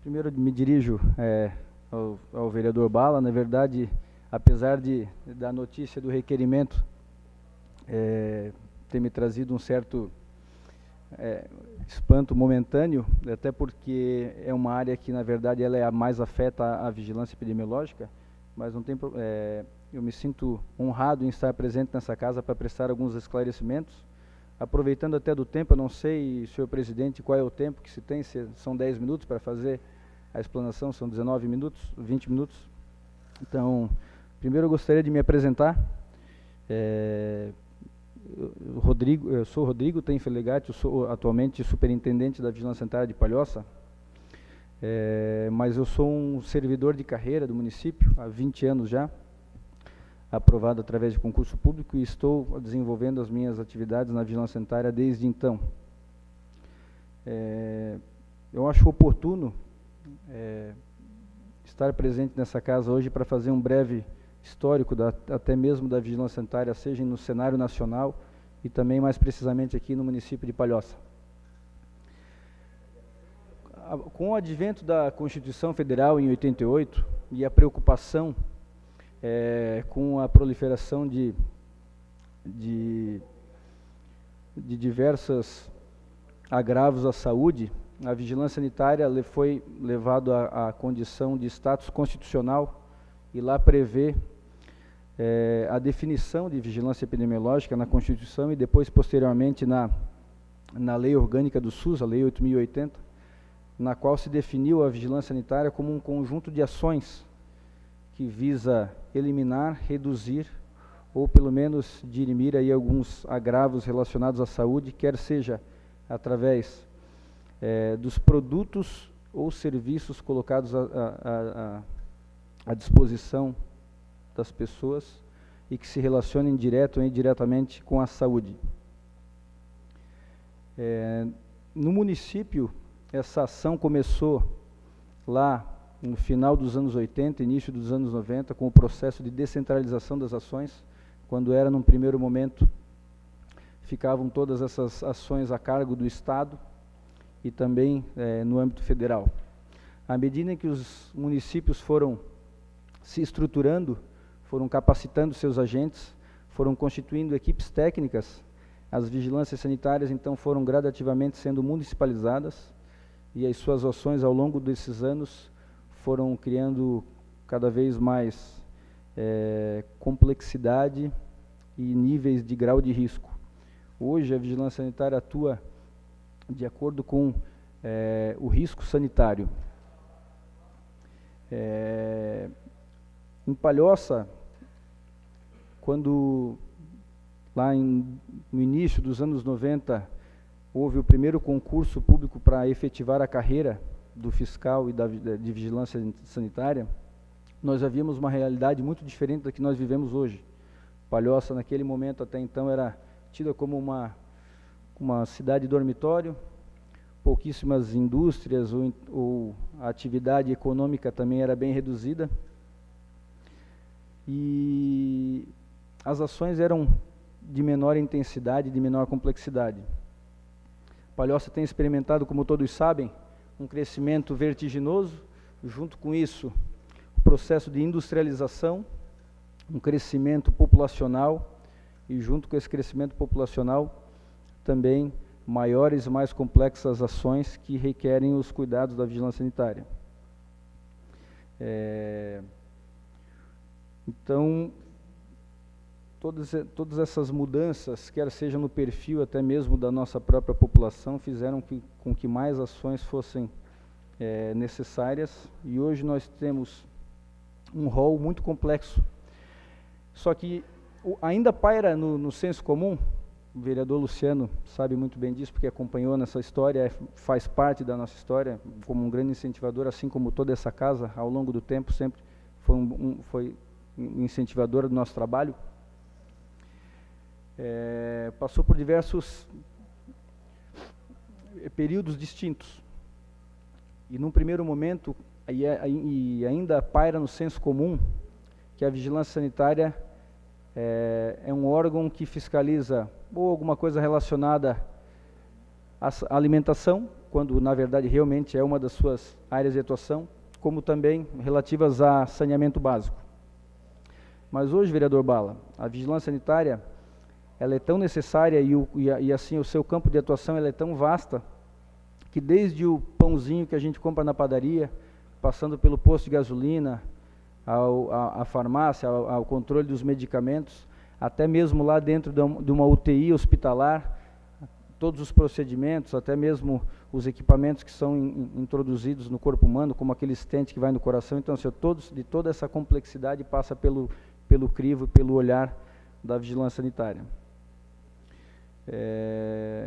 Primeiro me dirijo ao vereador Bala. Na verdade, apesar da notícia do requerimento ter me trazido um certo espanto momentâneo, até porque é uma área que, na verdade, ela é a mais afeta a vigilância epidemiológica, mas não tem, eu me sinto honrado em estar presente nessa casa para prestar alguns esclarecimentos. Aproveitando até do tempo, eu não sei, senhor presidente, qual é o tempo que se tem, se são 10 minutos para fazer a explanação, são 19 minutos, 20 minutos. Então, primeiro eu gostaria de me apresentar. Eu sou Rodrigo Tenfer Legatti, eu sou atualmente superintendente da Vigilância Sanitária de Palhoça, mas eu sou um servidor de carreira do município há 20 anos já, aprovado através de concurso público, e estou desenvolvendo as minhas atividades na Vigilância Sanitária desde então. Eu acho oportuno estar presente nessa casa hoje para fazer um breve histórico até mesmo da Vigilância Sanitária, seja no cenário nacional e também mais precisamente aqui no município de Palhoça. Com o advento da Constituição Federal em 88 e a preocupação com a proliferação de diversos agravos à saúde, a vigilância sanitária foi levado à condição de status constitucional, e lá prevê a definição de vigilância epidemiológica na Constituição e depois, posteriormente, na Lei Orgânica do SUS, a Lei 8.080, na qual se definiu a vigilância sanitária como um conjunto de ações que visa eliminar, reduzir ou pelo menos dirimir aí alguns agravos relacionados à saúde, quer seja através dos produtos ou serviços colocados à disposição das pessoas e que se relacionem direto ou indiretamente com a saúde. No município, essa ação começou lá no final dos anos 80, início dos anos 90, com o processo de descentralização das ações, quando era, num primeiro momento, ficavam todas essas ações a cargo do Estado e também no âmbito federal. À medida em que os municípios foram se estruturando, foram capacitando seus agentes, foram constituindo equipes técnicas, as vigilâncias sanitárias então foram gradativamente sendo municipalizadas e as suas ações ao longo desses anos foram criando cada vez mais complexidade e níveis de grau de risco. Hoje a vigilância sanitária atua de acordo com o risco sanitário. Em Palhoça, quando lá no início dos anos 90 houve o primeiro concurso público para efetivar a carreira do fiscal e de vigilância sanitária, nós havíamos uma realidade muito diferente da que nós vivemos hoje. Palhoça, naquele momento, até então, era tida como uma cidade dormitório, pouquíssimas indústrias ou a atividade econômica também era bem reduzida, e as ações eram de menor intensidade, de menor complexidade. Palhoça tem experimentado, como todos sabem, um crescimento vertiginoso, junto com isso, o processo de industrialização, um crescimento populacional, e junto com esse crescimento populacional, também maiores e mais complexas ações que requerem os cuidados da vigilância sanitária. Então, todas essas mudanças, quer seja no perfil até mesmo da nossa própria população, fizeram com que mais ações fossem necessárias, e hoje nós temos um rol muito complexo. Só que ainda paira no senso comum, o vereador Luciano sabe muito bem disso, porque acompanhou nessa história, faz parte da nossa história, como um grande incentivador, assim como toda essa casa, ao longo do tempo, sempre foi incentivadora do nosso trabalho. Passou por diversos períodos distintos, e num primeiro momento, e ainda paira no senso comum, que a vigilância sanitária é um órgão que fiscaliza ou alguma coisa relacionada à alimentação, quando na verdade realmente é uma das suas áreas de atuação, como também relativas a saneamento básico. Mas hoje, vereador Bala, a vigilância sanitária, ela é tão necessária e assim o seu campo de atuação ela é tão vasta, que desde o pãozinho que a gente compra na padaria, passando pelo posto de gasolina, à farmácia, ao controle dos medicamentos, até mesmo lá dentro de uma UTI hospitalar, todos os procedimentos, até mesmo os equipamentos que são introduzidos no corpo humano, como aquele stent que vai no coração. Então, assim, de toda essa complexidade passa pelo crivo, pelo olhar da vigilância sanitária.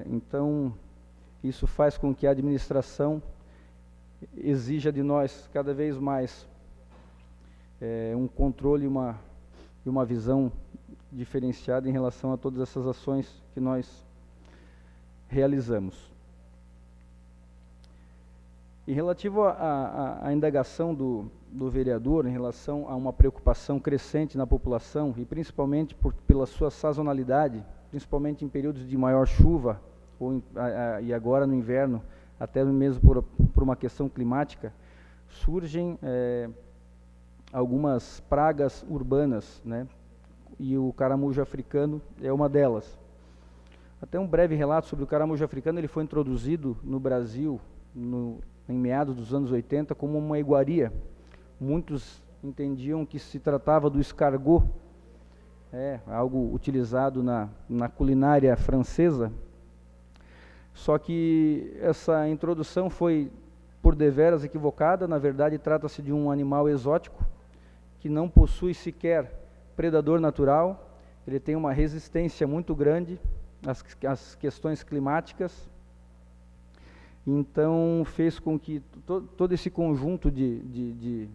Então, isso faz com que a administração exija de nós cada vez mais um controle e uma visão diferenciada em relação a todas essas ações que nós realizamos. Em relativo à indagação do vereador em relação a uma preocupação crescente na população, e principalmente pela sua sazonalidade, principalmente em períodos de maior chuva, e agora no inverno, até mesmo por uma questão climática, surgem algumas pragas urbanas, né? E o caramujo africano é uma delas. Até um breve relato sobre o caramujo africano. Ele foi introduzido no Brasil em meados dos anos 80 como uma iguaria. Muitos entendiam que se tratava do escargot, algo utilizado na culinária francesa. Só que essa introdução foi por deveras equivocada. Na verdade, trata-se de um animal exótico que não possui sequer predador natural. Ele tem uma resistência muito grande às questões climáticas. Então, fez com que todo esse conjunto de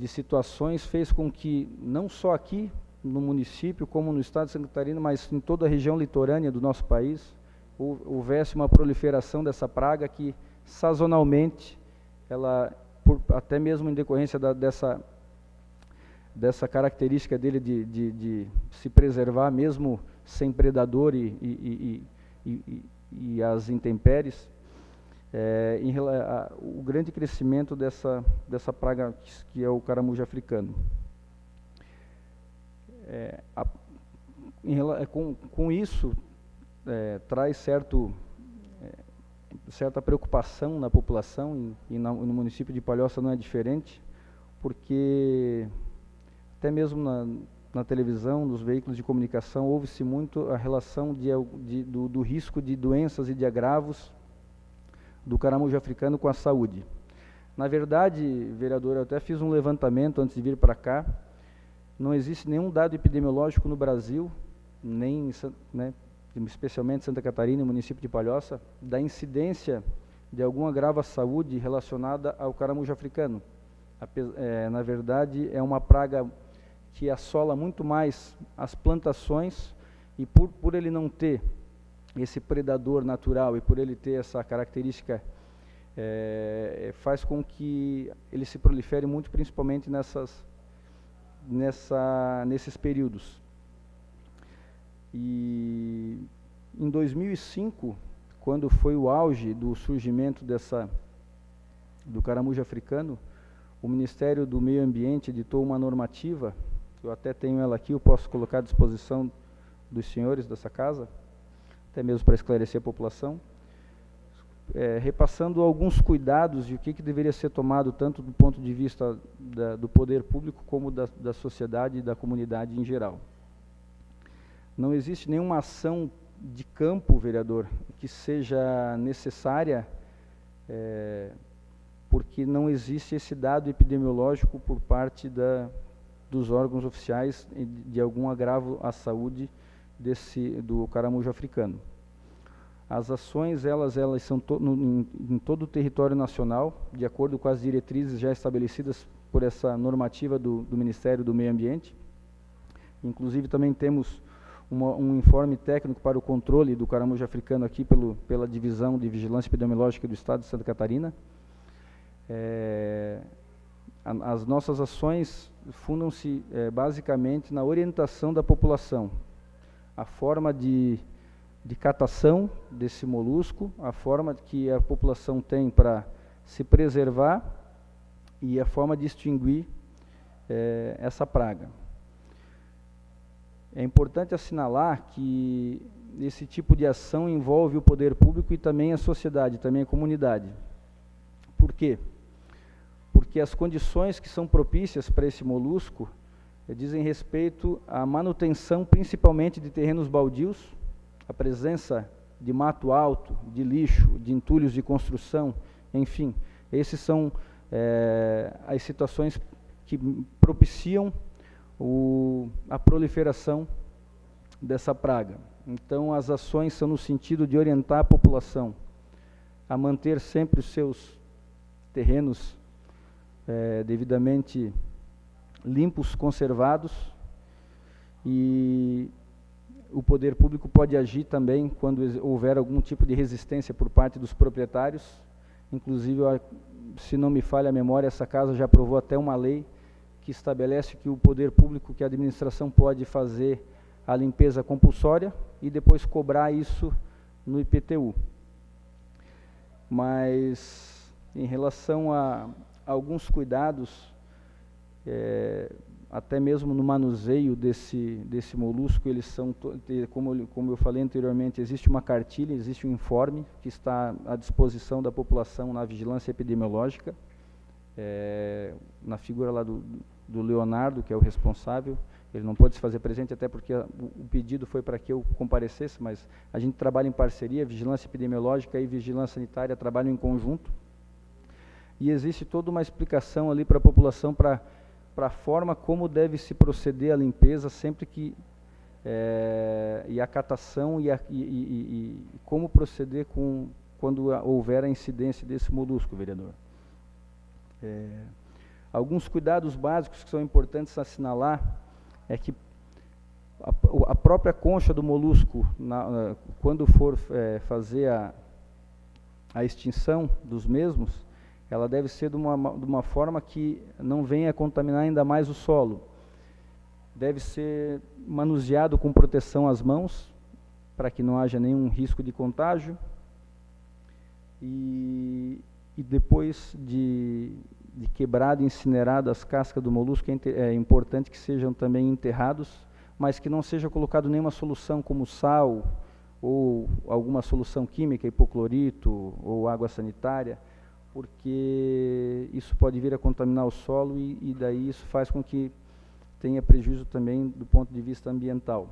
situações fez com que, não só aqui no município, como no estado de Santa Catarina, mas em toda a região litorânea do nosso país, houvesse uma proliferação dessa praga que, sazonalmente, ela, até mesmo em decorrência dessa característica dele de se preservar, mesmo sem predador e as intempéries, o grande crescimento dessa praga que é o caramujo africano. Com isso, traz certa preocupação na população, e no município de Palhoça não é diferente, porque até mesmo na televisão, nos veículos de comunicação, ouve-se muito a relação do risco de doenças e de agravos do caramujo africano com a saúde. Na verdade, vereador, eu até fiz um levantamento antes de vir para cá. Não existe nenhum dado epidemiológico no Brasil, nem, né, especialmente Santa Catarina e município de Palhoça, da incidência de algum agravo à saúde relacionada ao caramujo africano. Na verdade, é uma praga que assola muito mais as plantações, e por ele não ter esse predador natural e por ele ter essa característica, faz com que ele se prolifere muito, principalmente nesses períodos. E em 2005, quando foi o auge do surgimento do caramujo africano, o Ministério do Meio Ambiente editou uma normativa, eu até tenho ela aqui, eu posso colocar à disposição dos senhores dessa casa, até mesmo para esclarecer a população, repassando alguns cuidados de o que deveria ser tomado, tanto do ponto de vista do poder público, como da sociedade e da comunidade em geral. Não existe nenhuma ação de campo, vereador, que seja necessária, porque não existe esse dado epidemiológico por parte dos órgãos oficiais de algum agravo à saúde do caramujo africano. As ações, elas são em todo o território nacional, de acordo com as diretrizes já estabelecidas por essa normativa do Ministério do Meio Ambiente. Inclusive, também temos um informe técnico para o controle do caramujo africano aqui pela Divisão de Vigilância Epidemiológica do Estado de Santa Catarina. As nossas ações fundam-se basicamente na orientação da população, a forma de de catação desse molusco, a forma que a população tem para se preservar e a forma de extinguir essa praga. É importante assinalar que esse tipo de ação envolve o poder público e também a sociedade, também a comunidade. Por quê? Porque as condições que são propícias para esse molusco dizem respeito à manutenção principalmente de terrenos baldios, a presença de mato alto, de lixo, de entulhos de construção, enfim, esses são as situações que propiciam a proliferação dessa praga. Então, as ações são no sentido de orientar a população a manter sempre os seus terrenos devidamente limpos, conservados, e o poder público pode agir também quando houver algum tipo de resistência por parte dos proprietários. Inclusive, se não me falha a memória, essa casa já aprovou até uma lei que estabelece que o poder público, que a administração pode fazer a limpeza compulsória e depois cobrar isso no IPTU. Mas, em relação a alguns cuidados, até mesmo no manuseio desse molusco, eles são, como eu falei anteriormente, existe uma cartilha, existe um informe que está à disposição da população na vigilância epidemiológica, na figura lá do Leonardo, que é o responsável. Ele não pôde se fazer presente, até porque o pedido foi para que eu comparecesse, mas a gente trabalha em parceria, vigilância epidemiológica e vigilância sanitária trabalham em conjunto, e existe toda uma explicação ali para a população, para a forma como deve se proceder a limpeza sempre que, e a catação e como proceder quando houver a incidência desse molusco, vereador. Alguns cuidados básicos que são importantes assinalar é que a própria concha do molusco, quando for fazer a extinção dos mesmos, ela deve ser de uma forma que não venha a contaminar ainda mais o solo. Deve ser manuseado com proteção às mãos, para que não haja nenhum risco de contágio. E depois de quebrado e incinerado as cascas do molusco, é importante que sejam também enterrados, mas que não seja colocado nenhuma solução como sal, ou alguma solução química, hipoclorito, ou água sanitária, porque isso pode vir a contaminar o solo e daí isso faz com que tenha prejuízo também do ponto de vista ambiental.